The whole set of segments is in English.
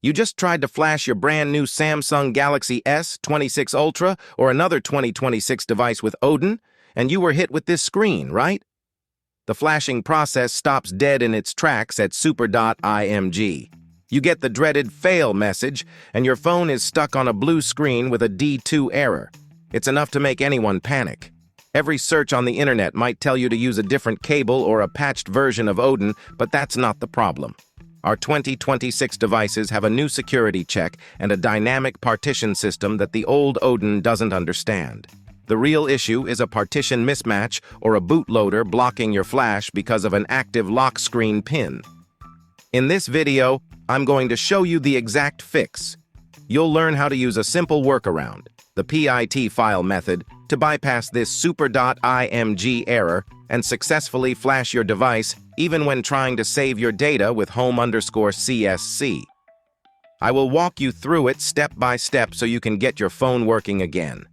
You just tried to flash your brand new Samsung Galaxy S26 Ultra or another 2026 device with Odin, and you were hit with this screen, right? The flashing process stops dead in its tracks at super.img. You get the dreaded fail message, and your phone is stuck on a blue screen with a D2 error. It's enough to make anyone panic. Every search on the internet might tell you to use a different cable or a patched version of Odin, but that's not the problem. Our 2026 devices have a new security check and a dynamic partition system that the old Odin doesn't understand. The real issue is a partition mismatch or a bootloader blocking your flash because of an active lock screen pin. In this video, I'm going to show you the exact fix. You'll learn how to use a simple workaround, the PIT file method, to bypass this super.img error and successfully flash your device even when trying to save your data with home_CSC. I will walk you through it step by step so you can get your phone working again.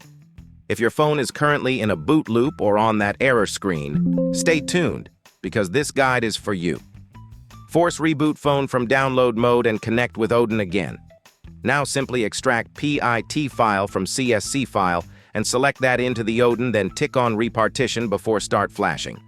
If your phone is currently in a boot loop or on that error screen, stay tuned, because this guide is for you. Force reboot phone from download mode and connect with Odin again. Now simply extract PIT file from CSC file and select that into the Odin, then tick on re-partition before start flashing.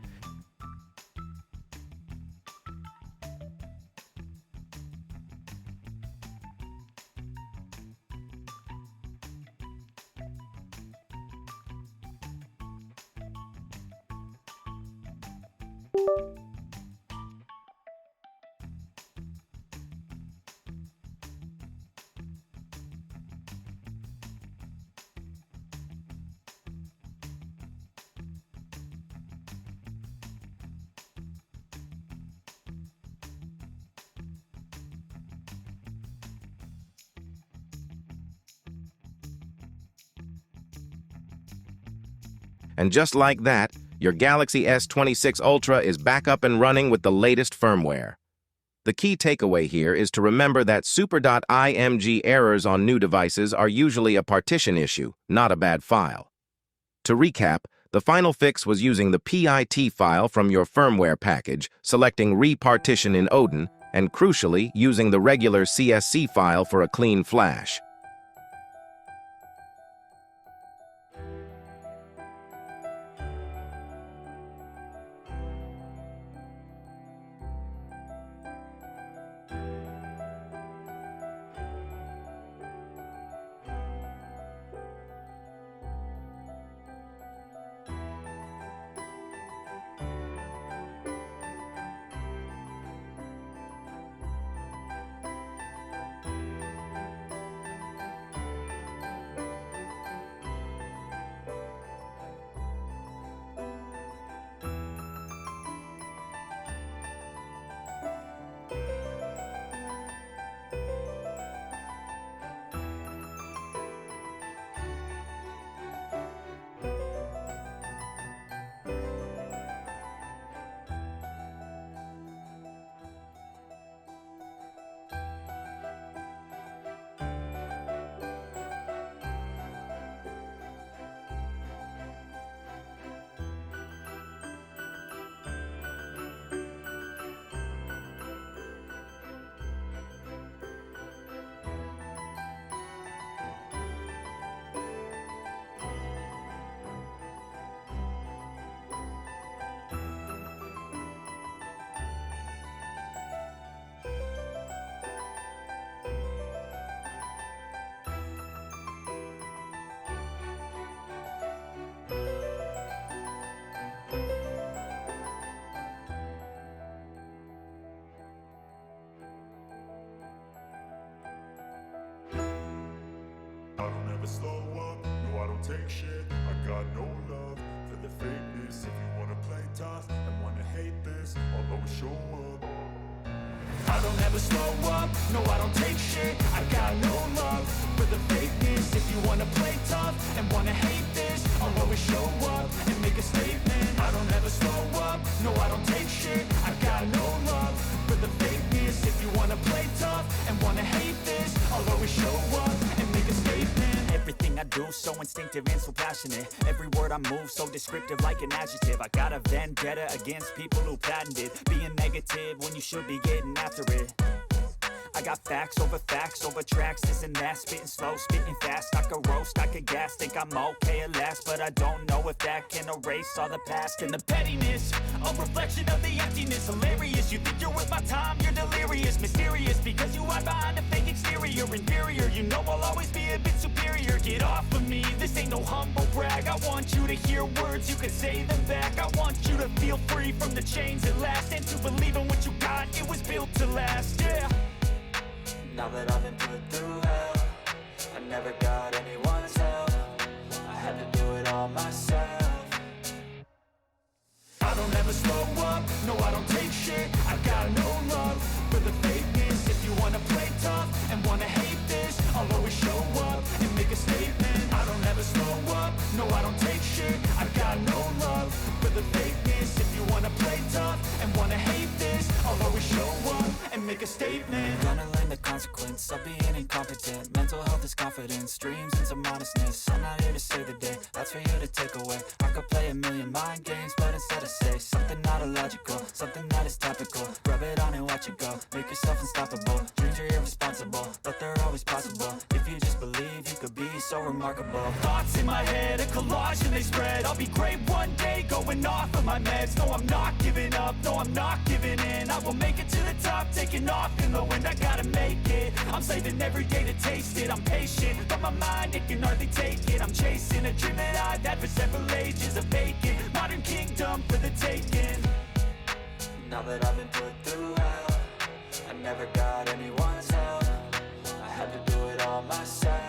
And just like that, your Galaxy S26 Ultra is back up and running with the latest firmware. The key takeaway here is to remember that super.img errors on new devices are usually a partition issue, not a bad file. To recap, the final fix was using the PIT file from your firmware package, selecting re-partition in Odin, and crucially, using the regular CSC file for a clean flash. I don't ever slow up, no I don't take shit. I got no love for the fakeness. If you wanna play tough and wanna hate this, I'll always show up. I don't ever slow up, no I don't take shit. I got no love for the fakeness. If you wanna play tough and wanna hate this, I'll always show up and make a statement. I don't ever slow up, no I don't take shit. I got no love for the fakeness. If you wanna play tough and wanna hate this, I'll always show up and make a statement. Everything I do so instinctive and so passionate. Every word I move so descriptive like an adjective. I got a vendetta against people who patented being negative when you should be getting after it. I got facts over tracks, this and that. Spitting slow, spitting fast. I could roast, I could gas. Think I'm okay at last, but I don't know if that can erase all the past. And the pettiness, a reflection of the emptiness. Hilarious, you think you're worth my time, you're delirious. Mysterious, because you hide behind a fake exterior. Inferior, you know I'll always be a bit superior. Get off of me, this ain't no humble brag. I want you to hear words, you can say them back. I want you to feel free from the chains at last, and to believe in what you got, it was built to last, yeah. Now that I've been put through hell, I never got anyone's help. I had to do it all myself. I don't ever slow up, no I don't take shit. I got no love for the fakeness. If you wanna play tough and wanna hate this, I'll always show up and make a statement. I don't ever slow up, no I don't take shit. I got no love for the fakeness. If you wanna play tough and wanna hate this, I'll always show up and make a statement. Gonna learn the consequence of being incompetent. Mental health is confidence, dreams and some modestness. I'm not here to save the day, that's for you to take away. I could play a million mind games, but instead I say something not illogical, something that is topical. Rub it on and watch it go, make yourself unstoppable. Dreams are irresponsible, but they're always possible. If you just believe, you could be so remarkable. Thoughts in my head, a collage and they spread. I'll be great one day, going off of my meds. No, I'm not giving up, no, I'm not giving in. I will make it to the top, taking off in the wind. I gotta make it, I'm saving every day to taste it. I'm patient, but my mind, it can hardly take it. I'm chasing a dream that I've had for several ages. A vacant, modern kingdom for the taking. Now that I've been put through hell, I never got anyone's help. I had to do it all myself.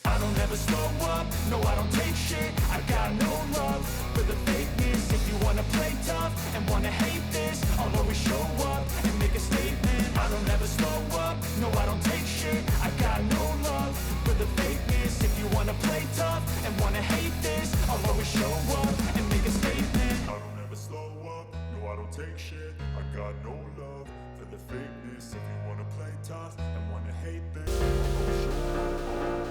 I don't ever slow up, no I don't take shit. I got no love for the fakeness. If you wanna play tough and wanna hate this, I'll always show up and make a statement. I don't ever slow up, no I don't take shit. I got no love for the fakeness. If you wanna play tough and wanna hate this, I'll always show up and make a statement. I don't ever slow up, no I don't take shit. I got no love for the fakeness. If you wanna play tough and wanna hate this, I'll show up.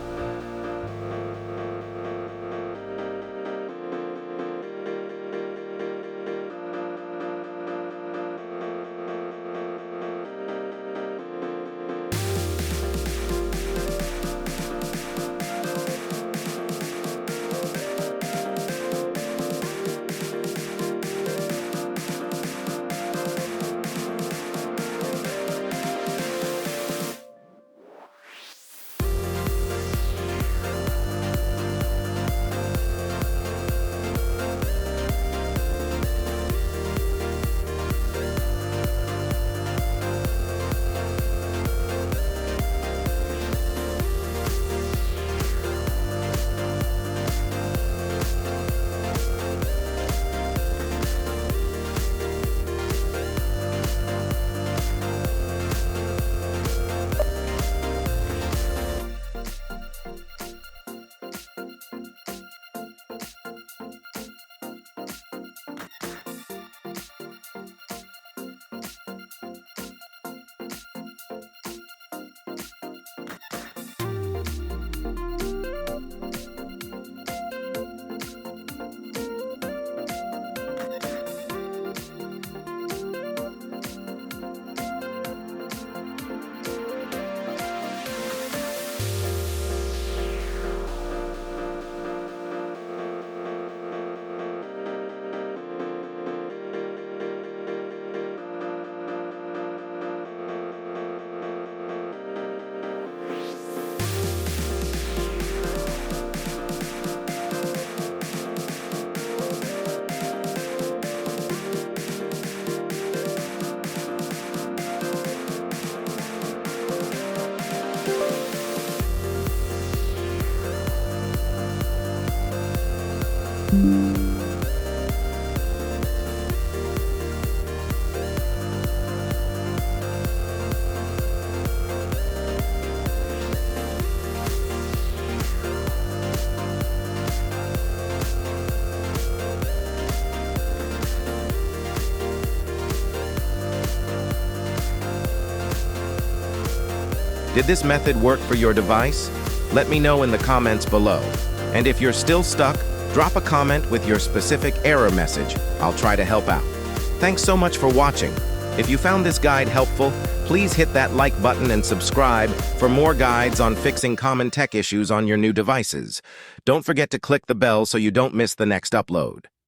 Did this method work for your device? Let me know in the comments below. And if you're still stuck, drop a comment with your specific error message. I'll try to help out. Thanks so much for watching. If you found this guide helpful, Please hit that like button and subscribe for more guides on fixing common tech issues on your new devices. Don't forget to click the bell so you don't miss the next upload.